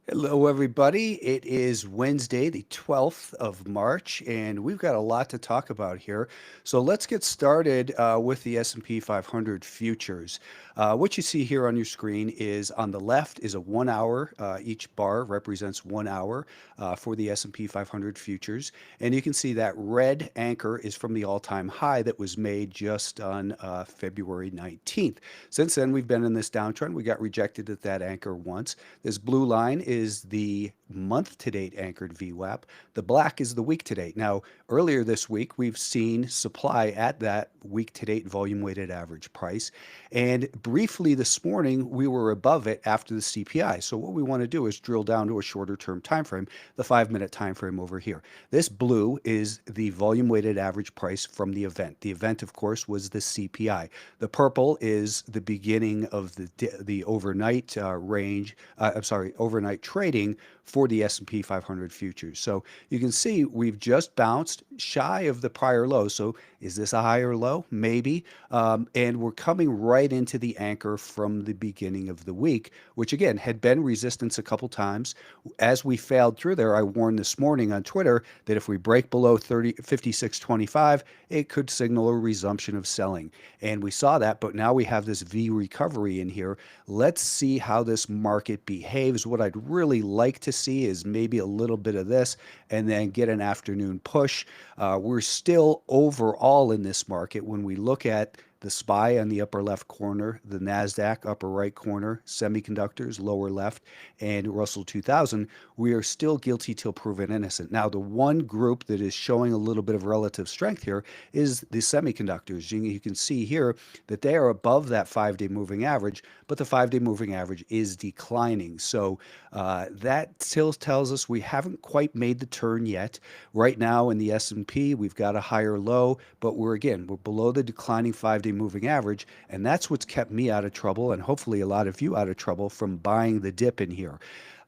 Hello, everybody. It is Wednesday, the 12th of March, and we've got a lot to talk about here. So let's get started with the S&P 500 futures. What you see here on your screen is on the left is a 1 hour. Each bar represents 1 hour for the S&P 500 futures, and you can see that red anchor is from the all-time high that was made just on February 19th. Since then, we've been in this downtrend. We got rejected at that anchor once. This blue line is the month-to-date anchored VWAP. The black is the week-to-date. Now, earlier this week, we've seen supply at that week-to-date volume-weighted average price. And briefly this morning, we were above it after the CPI. So what we want to do is drill down to a shorter-term time frame, the 5-minute time frame over here. This blue is the volume-weighted average price from the event. The event, of course, was the CPI. The purple is the beginning of the overnight range. I'm sorry, overnight trading for the S&P 500 futures. So you can see we've just bounced shy of the prior low. So is this a higher low? Maybe. And we're coming right into the anchor from the beginning of the week, which again had been resistance a couple times. As we failed through there, I warned this morning on Twitter that if we break below 56.25, it could signal a resumption of selling. And we saw that, but now we have this V recovery in here. Let's see how this market behaves. What I'd really like to see is maybe a little bit of this and then get an afternoon push. We're still overall in this market when we look at the SPY on the upper left corner, the NASDAQ upper right corner, semiconductors lower left, and Russell 2000, we are still guilty till proven innocent. Now, the one group that is showing a little bit of relative strength here is the semiconductors. You can see here that they are above that 5-day moving average, but the 5-day moving average is declining. So that still tells us we haven't quite made the turn yet. Right now in the S&P, we've got a higher low, but we're below the declining 5-day moving average, and that's what's kept me out of trouble, and hopefully a lot of you out of trouble from buying the dip in here.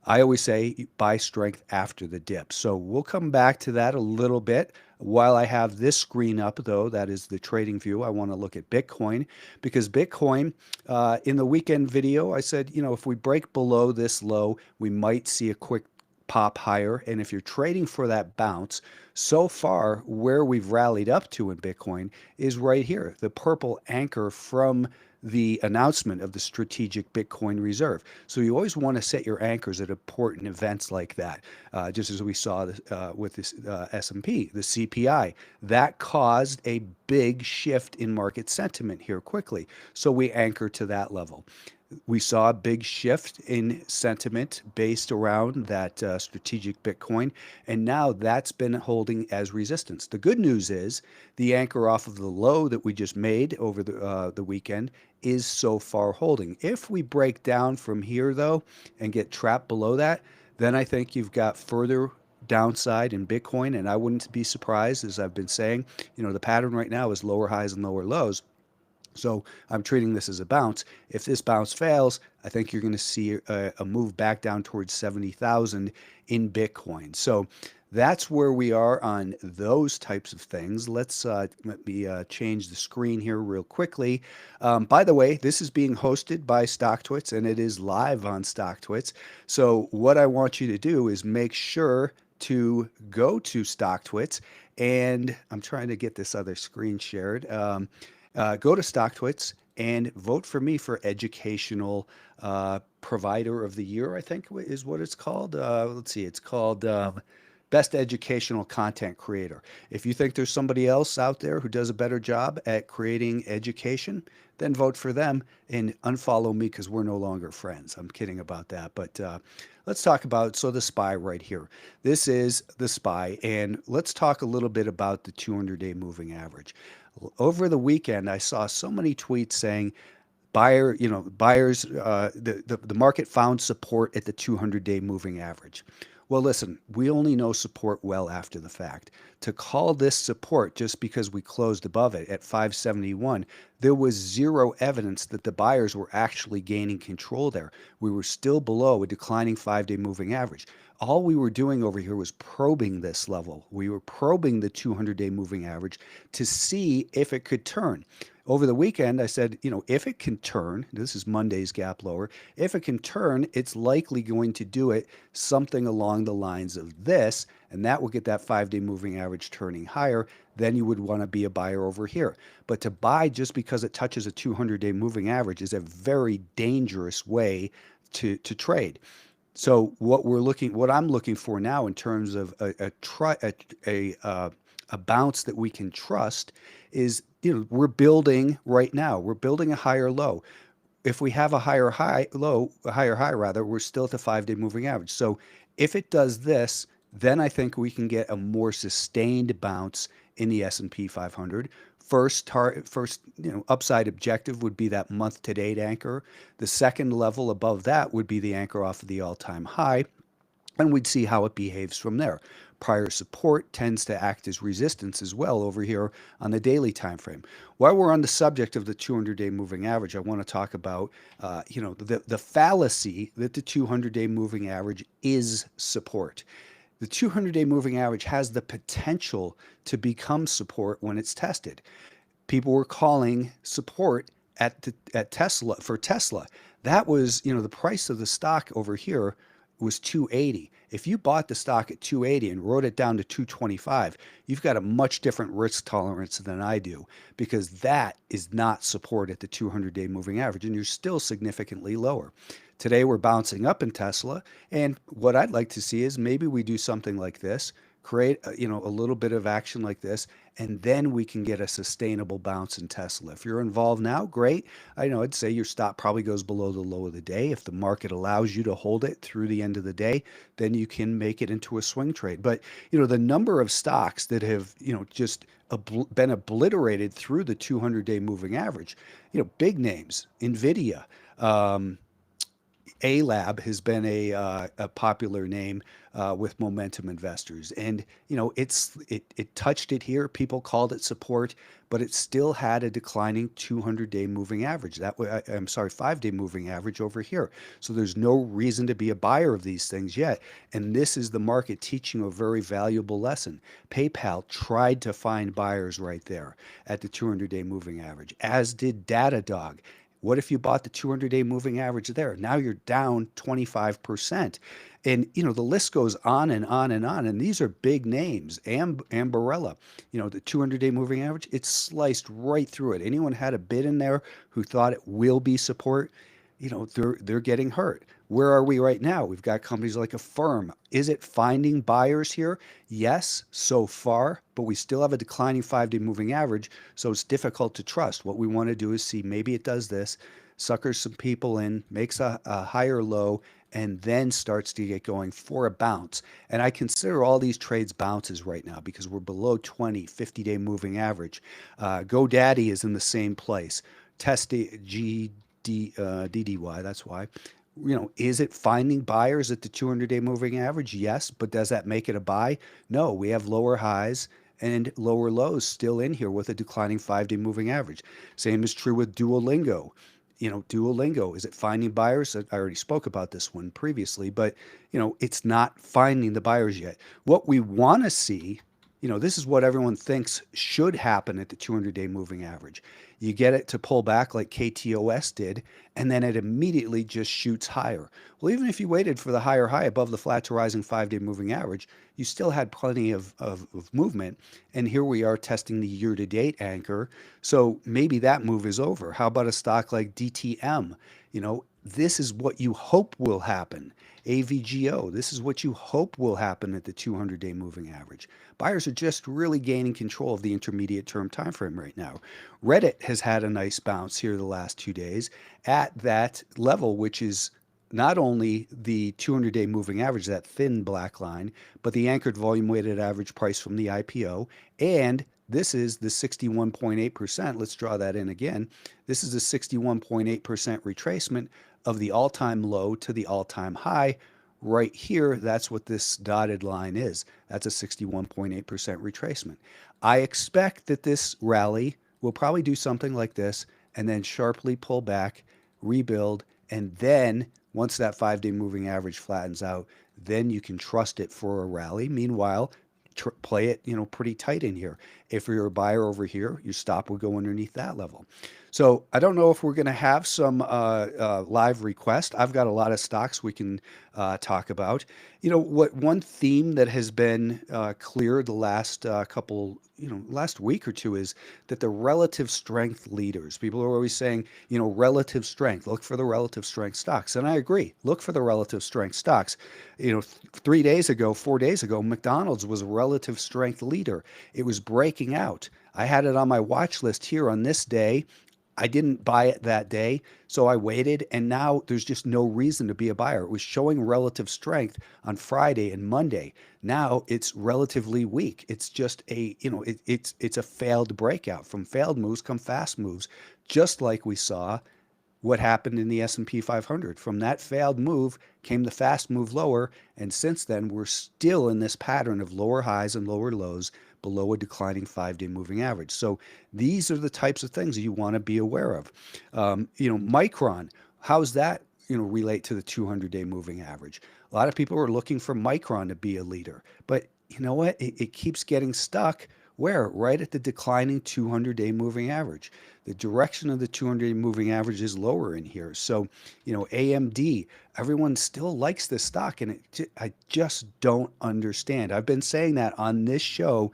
I always say buy strength after the dip. So we'll come back to that a little bit. While I have this screen up, though, that is the trading view, I want to look at Bitcoin because Bitcoin, in the weekend video, I said, if we break below this low, we might see a quick pop higher. And if you're trading for that bounce, so far where we've rallied up to in Bitcoin is right here, the purple anchor from the announcement of the strategic Bitcoin reserve. So you always want to set your anchors at important events like that, just as we saw with this S&P, the CPI. That caused a big shift in market sentiment here quickly. So we anchor to that level. We saw a big shift in sentiment based around that strategic Bitcoin, and now that's been holding as resistance. The good news is the anchor off of the low that we just made over the weekend is so far holding. If we break down from here, though, and get trapped below that, then I think you've got further downside in Bitcoin, and I wouldn't be surprised, as I've been saying, the pattern right now is lower highs and lower lows. So I'm treating this as a bounce. If this bounce fails, I think you're going to see a move back down towards 70,000 in Bitcoin. So that's where we are on those types of things. Let me change the screen here real quickly. By the way, this is being hosted by StockTwits, and it is live on StockTwits. So what I want you to do is make sure to go to StockTwits, and I'm trying to get this other screen shared. Go to StockTwits and vote for me for Educational Provider of the Year, I think is what it's called. Let's see, it's called Best Educational Content Creator. If you think there's somebody else out there who does a better job at creating education, then vote for them and unfollow me because we're no longer friends. I'm kidding about that. But let's talk about, so the SPY right here. This is the SPY, and let's talk a little bit about the 200-day moving average. Over the weekend, I saw so many tweets saying, buyers, the market found support at the 200-day moving average. Well, listen, we only know support well after the fact. To call this support just because we closed above it at 571, there was zero evidence that the buyers were actually gaining control there. We were still below a declining 5-day moving average. All we were doing over here was probing this level. We were probing the 200-day moving average to see if it could turn. Over the weekend, I said, if it can turn, this is Monday's gap lower, if it can turn, it's likely going to do it something along the lines of this, and that will get that 5-day moving average turning higher. Then you would want to be a buyer over here. But to buy just because it touches a 200-day moving average is a very dangerous way to trade. So what I'm looking for now in terms of a bounce that we can trust is, we're building right now. We're building a higher low. If we have a higher high rather, we're still at the 5-day moving average. So if it does this, then I think we can get a more sustained bounce in the S&P 500. First, upside objective would be that month to date anchor. The second level above that would be the anchor off of the all-time high, and we'd see how it behaves from there. Prior support tends to act as resistance as well over here on the daily time frame. While we're on the subject of the 200-day moving average, I want to talk about the fallacy that the 200-day moving average is support. The 200-day moving average has the potential to become support when it's tested. People were calling support at Tesla for Tesla. That was, the price of the stock over here was 280. If you bought the stock at 280 and wrote it down to 225, you've got a much different risk tolerance than I do, because that is not support at the 200-day moving average, and you're still significantly lower. Today we're bouncing up in Tesla, and what I'd like to see is maybe we do something like this, create a little bit of action like this, and then we can get a sustainable bounce in Tesla. If you're involved now, great. I know I'd say your stop probably goes below the low of the day. If the market allows you to hold it through the end of the day, then you can make it into a swing trade. But the number of stocks that have just been obliterated through the 200-day moving average, big names, Nvidia. A-Lab has been a popular name with momentum investors, and it touched it here. People called it support, but it still had a declining 200-day moving average. I'm sorry, 5-day moving average over here. So there's no reason to be a buyer of these things yet. And this is the market teaching a very valuable lesson. PayPal tried to find buyers right there at the 200-day moving average, as did Datadog. What if you bought the 200-day moving average there? Now you're down 25%. And, the list goes on and on and on. And these are big names. Ambarella, the 200-day moving average, it's sliced right through it. Anyone had a bid in there who thought it will be support, they're getting hurt. Where are we right now? We've got companies like Affirm. Is it finding buyers here? Yes, so far, but we still have a declining 5-day moving average, so it's difficult to trust. What we want to do is see maybe it does this, suckers some people in, makes a higher low, and then starts to get going for a bounce. And I consider all these trades bounces right now because we're below 50-day moving average. GoDaddy is in the same place. Test DDY, that's why. Is it finding buyers at the 200-day moving average? Yes, but does that make it a buy? No, we have lower highs and lower lows still in here with a declining 5-day moving average. Same is true with Duolingo. Duolingo, is it finding buyers? I already spoke about this one previously, but it's not finding the buyers yet. What we want to see, this is what everyone thinks should happen at the 200-day moving average. You get it to pull back like KTOS did, and then it immediately just shoots higher. Well, even if you waited for the higher high above the flat to rising 5-day moving average, you still had plenty of movement. And here we are testing the year-to-date anchor. So maybe that move is over. How about a stock like DTM? This is what you hope will happen. AVGO, this is what you hope will happen at the 200-day moving average. Buyers are just really gaining control of the intermediate term time frame right now. Reddit has had a nice bounce here the last 2 days at that level, which is not only the 200-day moving average, that thin black line, but the anchored volume weighted average price from the IPO. And this is the 61.8%. Let's draw that in again. This is a 61.8% retracement of the all-time low to the all-time high. Right here, that's what this dotted line is. That's a 61.8% retracement. I expect that this rally we'll probably do something like this and then sharply pull back, rebuild, and then once that 5-day moving average flattens out, then you can trust it for a rally. Meanwhile, play it, pretty tight in here. If you're a buyer over here, your stop would go underneath that level. So I don't know if we're going to have some live request. I've got a lot of stocks we can talk about. What one theme that has been clear the last last week or two is that the relative strength leaders. People are always saying, relative strength. Look for the relative strength stocks, and I agree. Look for the relative strength stocks. 3 days ago, 4 days ago, McDonald's was a relative strength leader. It was breaking out. I had it on my watch list here on this day. I didn't buy it that day, so I waited, and now there's just no reason to be a buyer. It was showing relative strength on Friday and Monday. Now it's relatively weak. It's just it's a failed breakout. From failed moves come fast moves, just like we saw what happened in the S&P 500. From that failed move came the fast move lower, and since then we're still in this pattern of lower highs and lower lows below a declining 5-day moving average. So these are the types of things you want to be aware of. Micron, how's that relate to the 200-day moving average? A lot of people are looking for Micron to be a leader, but you know what? It keeps getting stuck where? Right at the declining 200-day moving average. The direction of the 200-day moving average is lower in here. So, AMD, everyone still likes this stock, and I just don't understand. I've been saying that on this show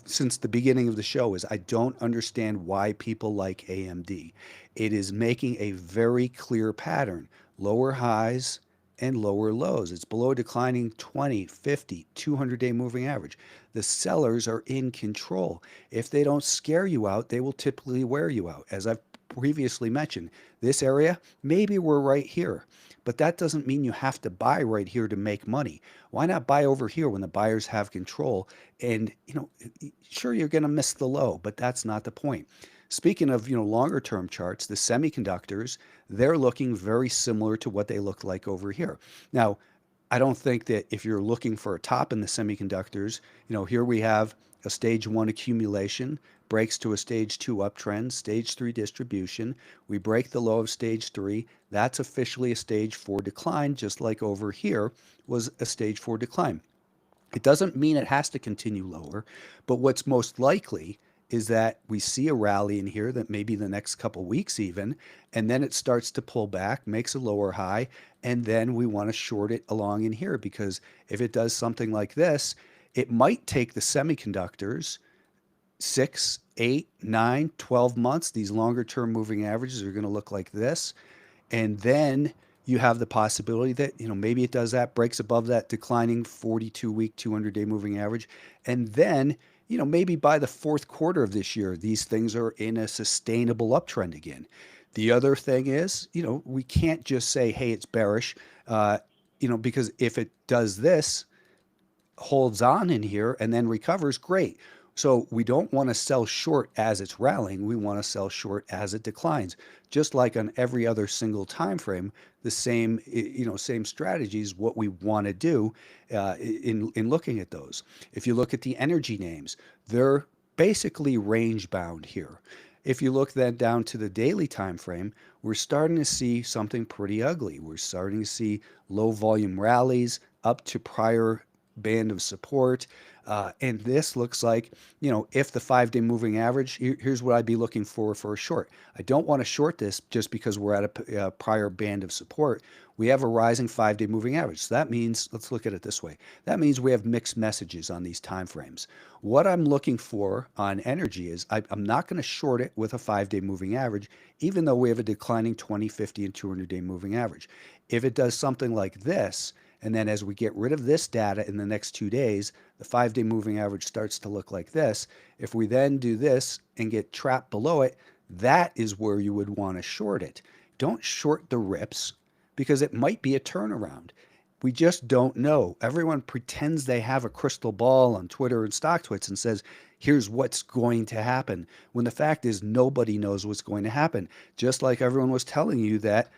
since the beginning of the show is I don't understand why people like AMD. It is making a very clear pattern. Lower highs and lower lows. It's below a declining 20, 50, 200-day moving average. The sellers are in control. If they don't scare you out, they will typically wear you out. As I've previously mentioned, this area, maybe we're right here, but that doesn't mean you have to buy right here to make money. Why not buy over here when the buyers have control? And, sure, you're going to miss the low, but that's not the point. Speaking of, longer term charts, the semiconductors, they're looking very similar to what they look like over here. Now, I don't think that if you're looking for a top in the semiconductors, here we have a stage 1 accumulation, breaks to a stage 2 uptrend, stage 3 distribution. We break the low of stage 3. That's officially a stage 4 decline, just like over here was a stage 4 decline. It doesn't mean it has to continue lower, but what's most likely is that we see a rally in here that maybe the next couple weeks even, and then it starts to pull back, makes a lower high, and then we want to short it along in here because if it does something like this, it might take the semiconductors 6, 8, 9, 12 months. These longer term moving averages are going to look like this. And then you have the possibility that, maybe it does that, breaks above that declining 42-week, 200-day moving average. And then, maybe by the fourth quarter of this year, these things are in a sustainable uptrend again. The other thing is, we can't just say, hey, it's bearish, because if it does this, holds on in here and then recovers, great. So we don't want to sell short as it's rallying. We want to sell short as it declines. Just like on every other single time frame, the same same strategies. What we want to do in looking at those. If you look at the energy names, they're basically range bound here. If you look then down to the daily time frame, we're starting to see something pretty ugly. We're starting to see low volume rallies up to prior band of support. And this looks like, if the 5-day moving average, here's what I'd be looking for a short. I don't want to short this just because we're at a prior band of support. We have a rising 5-day moving average. So that means, let's look at it this way. That means we have mixed messages on these time frames. What I'm looking for on energy is I'm not going to short it with a 5-day moving average, even though we have a declining 20, 50, and 200-day moving average. If it does something like this, and then as we get rid of this data in the next 2 days, the 5-day moving average starts to look like this. If we then do this and get trapped below it, that is where you would want to short it. Don't short the rips because it might be a turnaround. We just don't know. Everyone pretends they have a crystal ball on Twitter and StockTwits and says, here's what's going to happen. When the fact is nobody knows what's going to happen. Just like everyone was telling you that,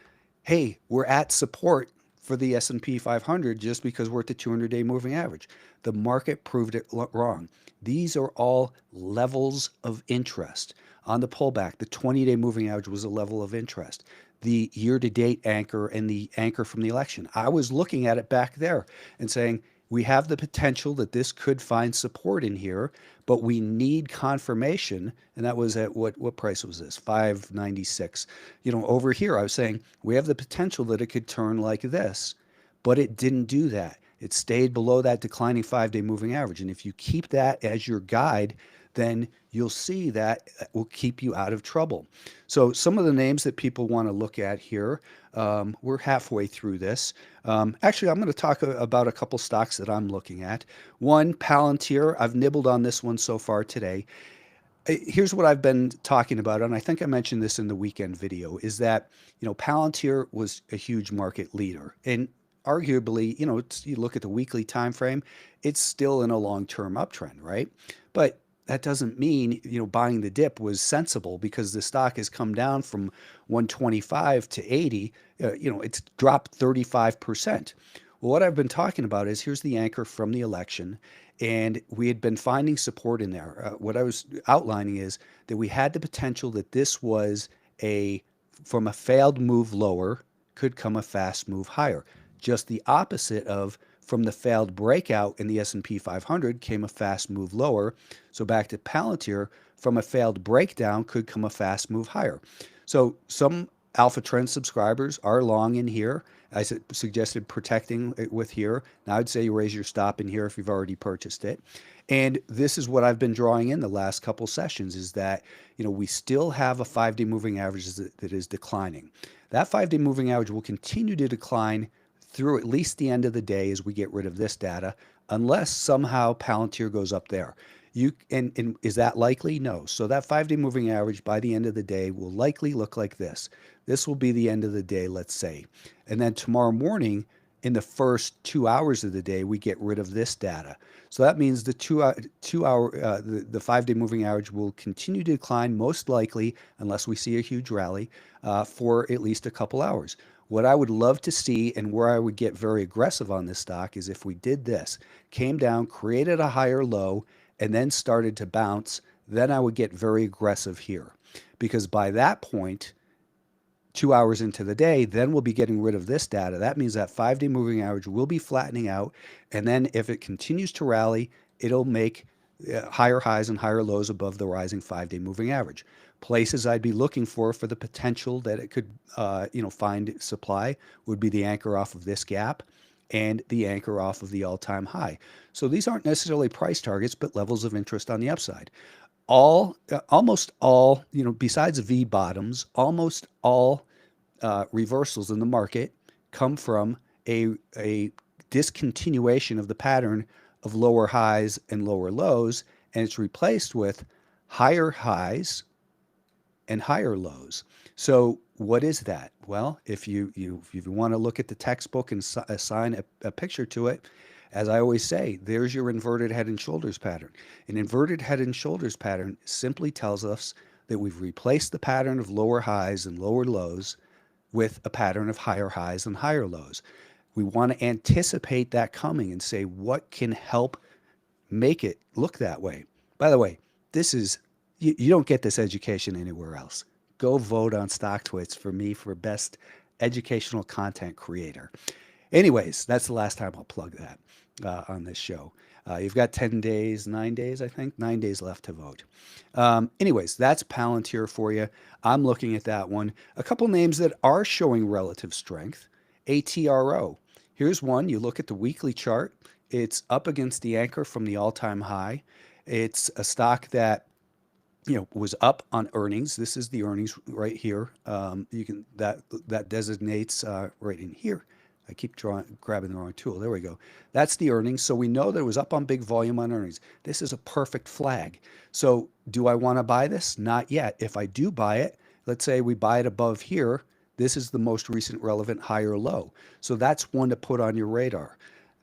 hey, we're at support for the S&P 500 just because we're at the 200-day moving average. The market proved it wrong. These are all levels of interest. On the pullback, the 20-day moving average was a level of interest. The year-to-date anchor and the anchor from the election. I was looking at it back there and saying, we have the potential that this could find support in here, but we need confirmation. And that was at what price was this? 596. Over here, I was saying we have the potential that it could turn like this, but it didn't do that. It stayed below that declining 5-day moving average. And if you keep that as your guide, then you'll see that will keep you out of trouble. So some of the names that people want to look at here, we're halfway through this. Actually, I'm going to talk about a couple stocks that I'm looking at. One, Palantir. I've nibbled on this one so far today. Here's what I've been talking about, and I think I mentioned this in the weekend video, is that, Palantir was a huge market leader. And arguably, you look at the weekly time frame, it's still in a long-term uptrend, right? But that doesn't mean, buying the dip was sensible because the stock has come down from 125 to 80. It's dropped 35%. Well, what I've been talking about is here's the anchor from the election, and we had been finding support in there. What I was outlining is that we had the potential that this was from a failed move lower, could come a fast move higher. Just the opposite of from the failed breakout in the S&P 500 came a fast move lower. So back to Palantir, from a failed breakdown could come a fast move higher. So some Alpha Trend subscribers are long in here. I suggested protecting it with here. Now I'd say you raise your stop in here if you've already purchased it. And this is what I've been drawing in the last couple sessions is that, we still have a 5-day moving average that is declining. That 5-day moving average will continue to decline through at least the end of the day as we get rid of this data, unless somehow Palantir goes up there. And is that likely? No. So that 5-day moving average by the end of the day will likely look like this. This will be the end of the day, let's say. And then tomorrow morning, in the first 2 hours of the day, we get rid of this data. So that means the 5-day moving average will continue to decline, most likely, unless we see a huge rally, for at least a couple hours. What I would love to see and where I would get very aggressive on this stock is if we did this, came down, created a higher low, and then started to bounce, then I would get very aggressive here. Because by that point, 2 hours into the day, then we'll be getting rid of this data. That means that 5-day moving average will be flattening out. And then if it continues to rally, it'll make higher highs and higher lows above the rising 5-day moving average. Places I'd be looking for the potential that it could, find supply would be the anchor off of this gap and the anchor off of the all-time high. So these aren't necessarily price targets, but levels of interest on the upside. Almost all, besides V bottoms, almost all reversals in the market come from a discontinuation of the pattern of lower highs and lower lows, and it's replaced with higher highs and higher lows. So what is that? Well, if you want to look at the textbook and assign a picture to it, as I always say, there's your inverted head and shoulders pattern. An inverted head and shoulders pattern simply tells us that we've replaced the pattern of lower highs and lower lows with a pattern of higher highs and higher lows. We want to anticipate that coming and say, what can help make it look that way? By the way, you don't get this education anywhere else. Go vote on StockTwits for me for best educational content creator. Anyways, that's the last time I'll plug that on this show. You've got 10 days, 9 days, I think, 9 days left to vote. Anyways, that's Palantir for you. I'm looking at that one. A couple names that are showing relative strength. ATRO. Here's one. You look at the weekly chart. It's up against the anchor from the all-time high. It's a stock that was up on earnings. This is the earnings right here. That designates right in here. I keep grabbing the wrong tool. There we go. That's the earnings. So we know that it was up on big volume on earnings. This is a perfect flag. So do I want to buy this? Not yet. If I do buy it, let's say we buy it above here, this is the most recent relevant high or low. So that's one to put on your radar.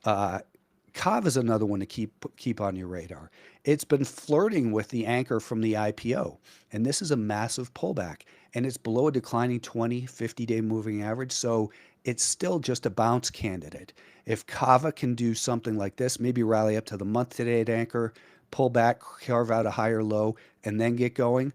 COV is another one to keep on your radar. It's been flirting with the anchor from the IPO, and this is a massive pullback, and it's below a declining 20, 50-day moving average, so it's still just a bounce candidate. If Kava can do something like this, maybe rally up to the month-to-date anchor, pull back, carve out a higher low, and then get going,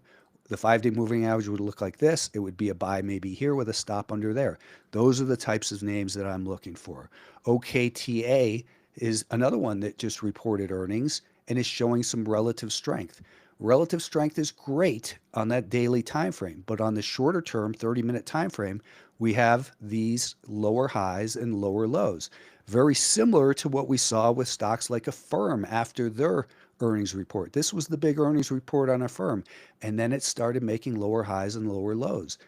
The 5-day moving average would look like this. It would be a buy maybe here with a stop under there. Those are the types of names that I'm looking for. OKTA is another one that just reported earnings and is showing some relative strength. Relative strength is great on that daily time frame, but on the shorter term 30-minute time frame, we have these lower highs and lower lows. Very similar to what we saw with stocks like Affirm after their earnings report. This was the big earnings report on Affirm, and then it started making lower highs and lower lows.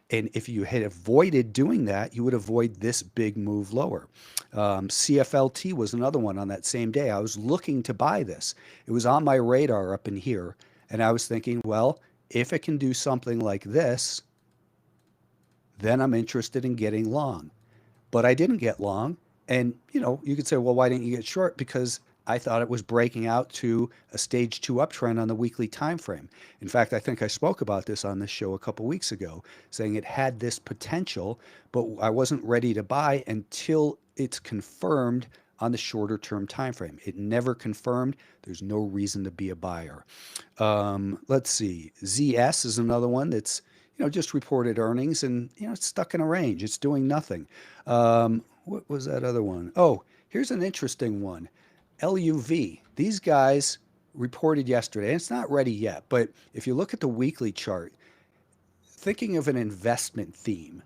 And if you had avoided doing that, you would avoid this big move lower. CFLT was another one on that same day. I was looking to buy this. It was on my radar up in here. And I was thinking, well, if it can do something like this, then I'm interested in getting long. But I didn't get long. And, you could say, well, why didn't you get short? Because I thought it was breaking out to a stage two uptrend on the weekly time frame. In fact, I think I spoke about this on this show a couple weeks ago, saying it had this potential, but I wasn't ready to buy until it's confirmed on the shorter term time frame. It never confirmed. There's no reason to be a buyer. Let's see. ZS is another one that's just reported earnings and it's stuck in a range. It's doing nothing. What was that other one? Oh, here's an interesting one. LUV. These guys reported yesterday, and it's not ready yet, but if you look at the weekly chart, thinking of an investment theme,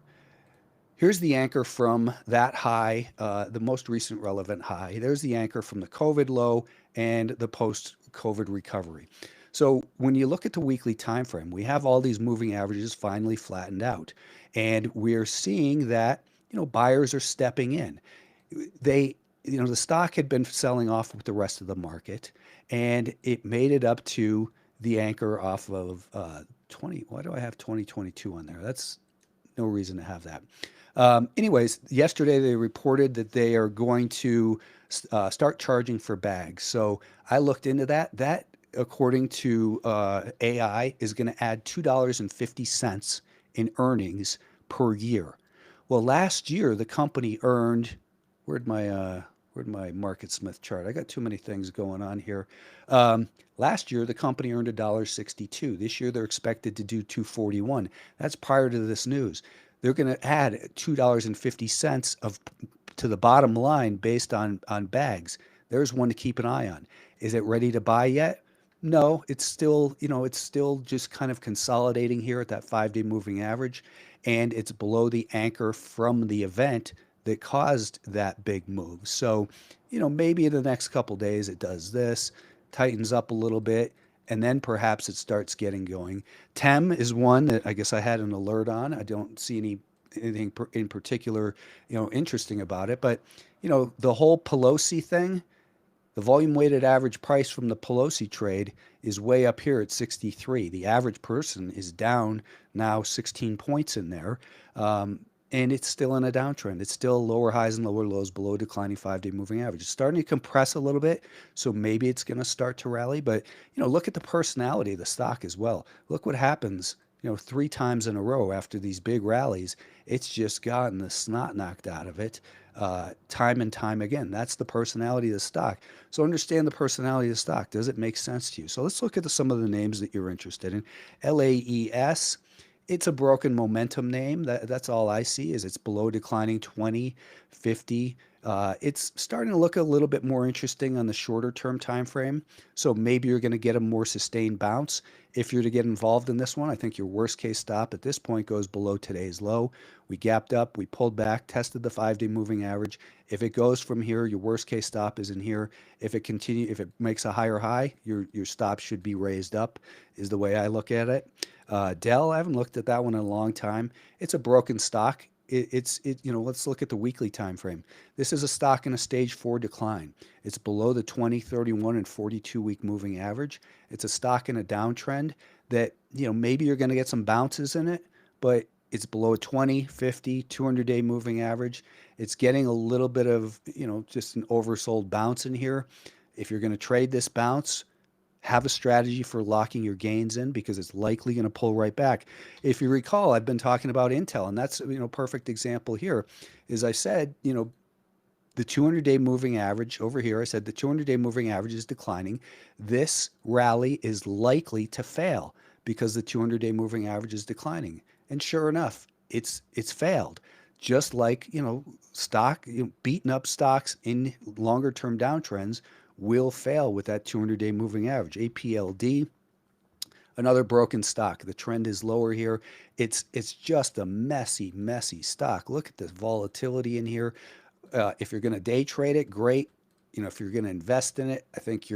here's the anchor from that high, the most recent relevant high. There's the anchor from the COVID low and the post-COVID recovery. So when you look at the weekly time frame, we have all these moving averages finally flattened out, and we're seeing that buyers are stepping in. They the stock had been selling off with the rest of the market, and it made it up to the anchor off of 20. Why do I have 2022 on there? That's no reason to have that. Anyways, yesterday they reported that they are going to start charging for bags. So I looked into that. That, according to AI, is going to add $2.50 in earnings per year. Well, last year the company earned, where'd my Market Smith chart? I got too many things going on here. Last year the company earned $1.62. This year they're expected to do 241. That's prior to this news. They're going to add $2.50 to the bottom line based on bags. There's one to keep an eye on. Is it ready to buy yet? No, it's still just kind of consolidating here at that 5-day moving average, and it's below the anchor from the event that caused that big move. So, maybe in the next couple days it does this, tightens up a little bit, and then perhaps it starts getting going. TEM is one that I guess I had an alert on. I don't see anything in particular, interesting about it, but the whole Pelosi thing, the volume weighted average price from the Pelosi trade is way up here at 63. The average person is down now 16 points in there. And it's still in a downtrend. It's still lower highs and lower lows below declining 5-day moving average. It's starting to compress a little bit, so maybe it's going to start to rally. But look at the personality of the stock as well. Look what happens, 3 times in a row after these big rallies. It's just gotten the snot knocked out of it time and time again. That's the personality of the stock. So understand the personality of the stock. Does it make sense to you? So let's look at some of the names that you're interested in. LAES. It's a broken momentum name. That's all I see is it's below declining 20, 50. It's starting to look a little bit more interesting on the shorter term time frame. So maybe you're going to get a more sustained bounce. If you're to get involved in this one, I think your worst case stop at this point goes below today's low. We gapped up, we pulled back, tested the 5-day moving average. If it goes from here, your worst case stop is in here. If it makes a higher high, your stop should be raised up, is the way I look at it. Dell, I haven't looked at that one in a long time. It's a broken stock. Let's look at the weekly time frame. This is a stock in a stage 4 decline. It's below the 20, 31, and 42 week moving average. It's a stock in a downtrend that, maybe you're going to get some bounces in it, but it's below a 20, 50, 200-day moving average. It's getting a little bit of, just an oversold bounce in here. If you're going to trade this bounce, have a strategy for locking your gains in because it's likely going to pull right back. If you recall, I've been talking about Intel, and that's perfect example here. Is I said, the 200-day moving average over here, I said the 200-day moving average is declining. This rally is likely to fail because the 200-day moving average is declining. And sure enough, it's failed. Just like, beaten up stocks in longer term downtrends will fail with that 200-day moving average. APLD, another broken stock. The trend is lower here. It's just a messy stock. Look at the volatility in here. If you're going to day trade it, great. If you're going to invest in it, I think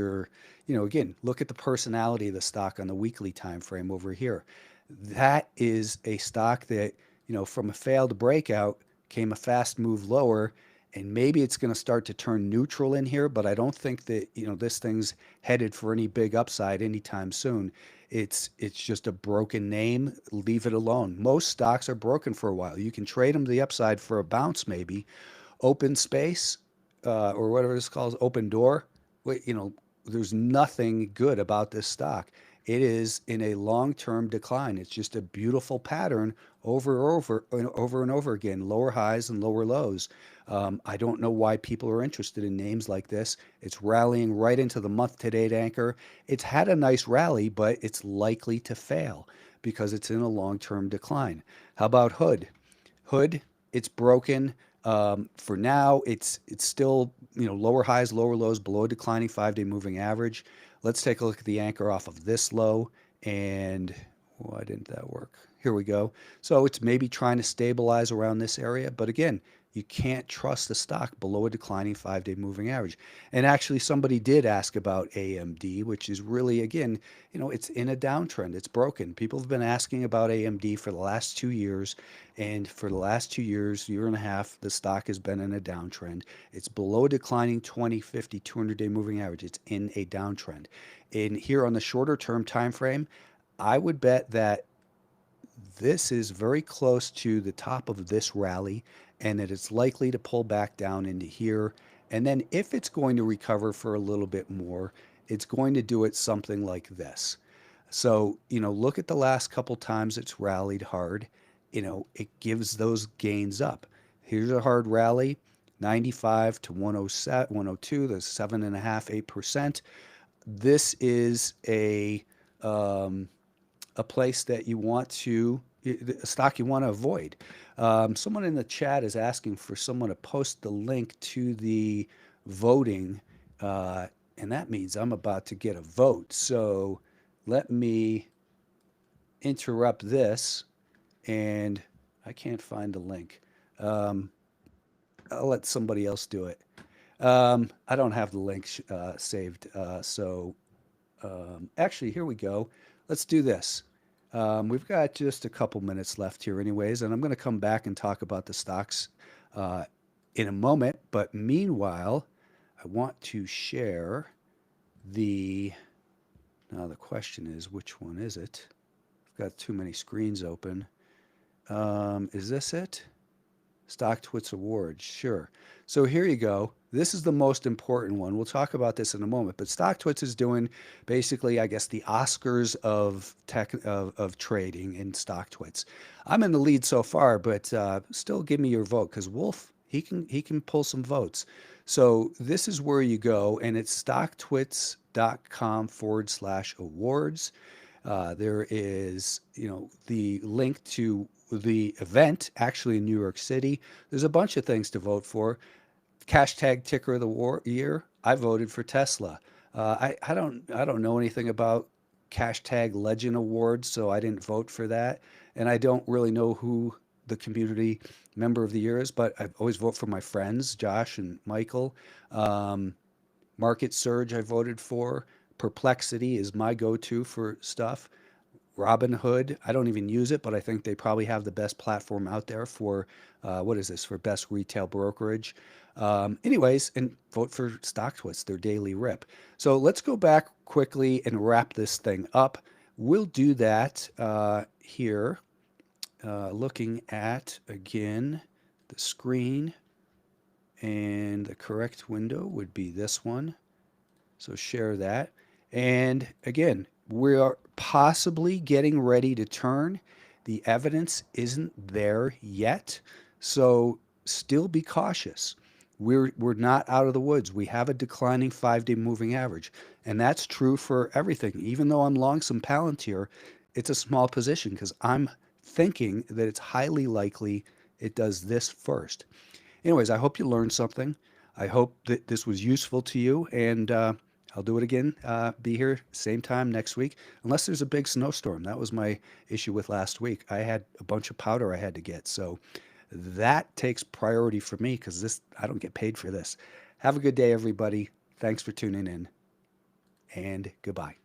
again, look at the personality of the stock on the weekly time frame over here. That is a stock that, from a failed breakout came a fast move lower, and maybe it's going to start to turn neutral in here, but I don't think that, this thing's headed for any big upside anytime soon. It's just a broken name. Leave it alone. Most stocks are broken for a while. You can trade them to the upside for a bounce maybe. Open space, or whatever it's called, open door. There's nothing good about this stock. It is in a long-term decline. It's just a beautiful pattern over and over again, lower highs and lower lows. I don't know why people are interested in names like this. It's rallying right into the month-to-date anchor. It's had a nice rally, but it's likely to fail because it's in a long-term decline. How about Hood? Hood, it's broken. For now, it's still, lower highs, lower lows, below a declining 5-day moving average. Let's take a look at the anchor off of this low, and why didn't that work? Here we go. So it's maybe trying to stabilize around this area, but again, you can't trust the stock below a declining 5-day moving average. And actually, somebody did ask about AMD, which is really, again, it's in a downtrend. It's broken. People have been asking about AMD for the last 2 years. And for the last 2 years, year and a half, the stock has been in a downtrend. It's below a declining 20, 50, 200-day moving average. It's in a downtrend. And here on the shorter term time frame, I would bet that this is very close to the top of this rally and that it's likely to pull back down into here. And then if it's going to recover for a little bit more, it's going to do it something like this. So, look at the last couple times it's rallied hard. It gives those gains up. Here's a hard rally, 95 to 107, 102, that's 7.5%, 8%. This is a place that you want to, a stock you want to avoid. Someone in the chat is asking for someone to post the link to the voting, and that means I'm about to get a vote. So let me interrupt this, and I can't find the link. I'll let somebody else do it. I don't have the link saved, so actually, here we go. Let's do this. We've got just a couple minutes left here anyways, and I'm going to come back and talk about the stocks in a moment. But meanwhile, I want to share now the question is, which one is it? I've got too many screens open. Is this it? StockTwits Awards, sure. So here you go. This is the most important one. We'll talk about this in a moment, but StockTwits is doing basically, I guess, the Oscars of tech of trading in StockTwits. I'm in the lead so far, but still give me your vote because Wolf, he can pull some votes. So this is where you go, and it's stocktwits.com/awards. There is, the link to the event actually in New York City. There's a bunch of things to vote for. Hashtag ticker of the year. I voted for Tesla. I don't know anything about hashtag Legend Awards, so I didn't vote for that. And I don't really know who the community member of the year is, but I always vote for my friends, Josh and Michael. Market Surge I voted for. Perplexity is my go-to for stuff. Robinhood, I don't even use it, but I think they probably have the best platform out there for, what is this, for best retail brokerage. Anyways, and vote for StockTwits, their daily rip. So let's go back quickly and wrap this thing up. We'll do that here, looking at, again, the screen, and the correct window would be this one. So share that. And again, we are possibly getting ready to turn. The evidence isn't there yet, so still be cautious. We're not out of the woods. We have a declining 5-day moving average, and that's true for everything. Even though I'm long some Palantir, It's a small position because I'm thinking that it's highly likely it does this first. Anyways, I hope you learned something. I hope that this was useful to you, and I'll do it again. Be here same time next week, unless there's a big snowstorm. That was my issue with last week. I had a bunch of powder I had to get, so that takes priority for me because this I don't get paid for this. Have a good day, everybody. Thanks for tuning in, and goodbye.